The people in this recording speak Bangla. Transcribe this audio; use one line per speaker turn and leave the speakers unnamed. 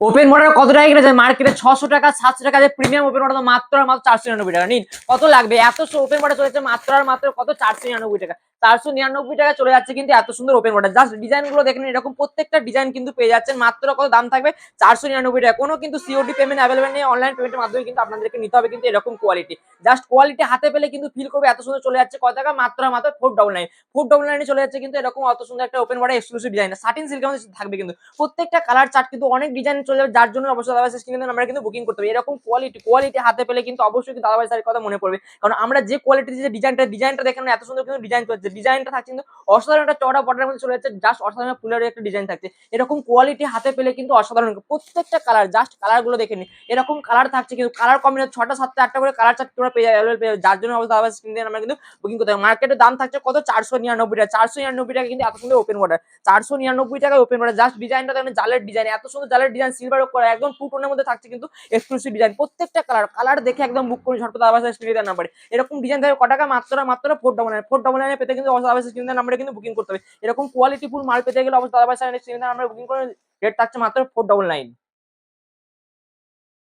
ওপেন মডেল কত টাকা কিনেছে মার্কেটে? 600 টাকা 700 টাকা যে প্রিমিয়াম ওপেন মডেল মাত্র আর মাত্র 499 টাকা। নিন কত লাগবে? এত ওপেন মডেল চলেছে মাত্র আর মাত্র কত? 499 টাকা। 499 টাকা চলে যাচ্ছে কিন্তু এত সুন্দর ওপেন মডেল। জাস্ট ডিজাইন গুলো দেখেন, এরকম প্রত্যেকটা ডিজাইন কিন্তু পেয়ে যাচ্ছেন মাত্র কত দাম থাকবে? 499 টাকা। কোনো কিন্তু সিওডি পেমেন্ট অ্যাভেলেবল নেই, অনলাইন পেমেন্টের মাধ্যমে কিন্তু আপনাদেরকে নিতে হবে কিন্তু এরকম কোয়ালিটি। জাস্ট কোয়ালিটি হাতে পেলে কিন্তু ফিল করবে এত সুন্দর চলে যাচ্ছে কত টাকা? মাত্র আর মাত্র 499। 499 চলে যাচ্ছে কিন্তু এরকম অত সুন্দর একটা open model exclusive design. Satin সিল্কের মধ্যে থাকবে কিন্তু প্রত্যেকটা কালার চার্ট কিন্তু অনেক ডিজাইন চলে যাবে, যার জন্য অবশ্যই দাদাভাই স্ক্রিনে আমরা কিন্তু বুকিং করতে হবে। এরকম কোয়ালিটি হাতে পেলে কিন্তু অবশ্যই কিন্তু দাদাভাই স্যারের কথা মনে পড়বে, কারণ আমরা যে কোয়ালিটির যে ডিজাইনটা দেখেন এত সুন্দর কিন্তু ডিজাইন চলছে। ডিজাইনটা থাকছে কিন্তু অসাধারণ একটা চড়া বর্ডারের মধ্যে চলে যাচ্ছে, জাস্ট অসাধারণ ফুলের একটা ডিজাইন থাকছে। এরকম কোয়ালিটি হাতে পেলে কিন্তু অসাধারণ প্রত্যেকটা কালার, জাস্ট কালার গুলো দেখে নিন। এরকম কালার থাকছে কিন্তু কালার কম্বিনেশন 6টা 7টা 8টা করে কালার চার্ট তোমরা পেয়ে যাবে, যার জন্য অবশ্যই দাদাভাই স্ক্রিনে আমরা কিন্তু বুকিং করতে হবে। মার্কেটের দাম থাকছে কত? 499 টাকা। 499 টাকা কিন্তু এত সুন্দর ওপেন মডেল। 499 টাকা ওপেন মডেল। জাস্ট ডিজাইনটা দেখেন, জালের ডিজাইন, এত সুন্দর জালের ডিজাইন, সিলভার করা একদম টু টোনের মধ্যে থাকছে কিন্তু এক্সক্লুসিভ ডিজাইন। প্রত্যেকটা কালার দেখে একদম বুক করে ঝটপট আবাসের স্ক্রিনে নাম্বারে এরকম ডিজাইন থাকে কত টাকা? মাত্র 499 পেতে কিন্তু অবশ্যই আবাসের স্ক্রিনে নাম্বারে কিন্তু বুকিং করতে হবে। এরকম কোয়ালিটি ফুল মাল পেতে গেলে অবশ্যই আবাসের স্ক্রিনে নাম্বারে বুকিং করে রেট থাকছে মাত্র 499।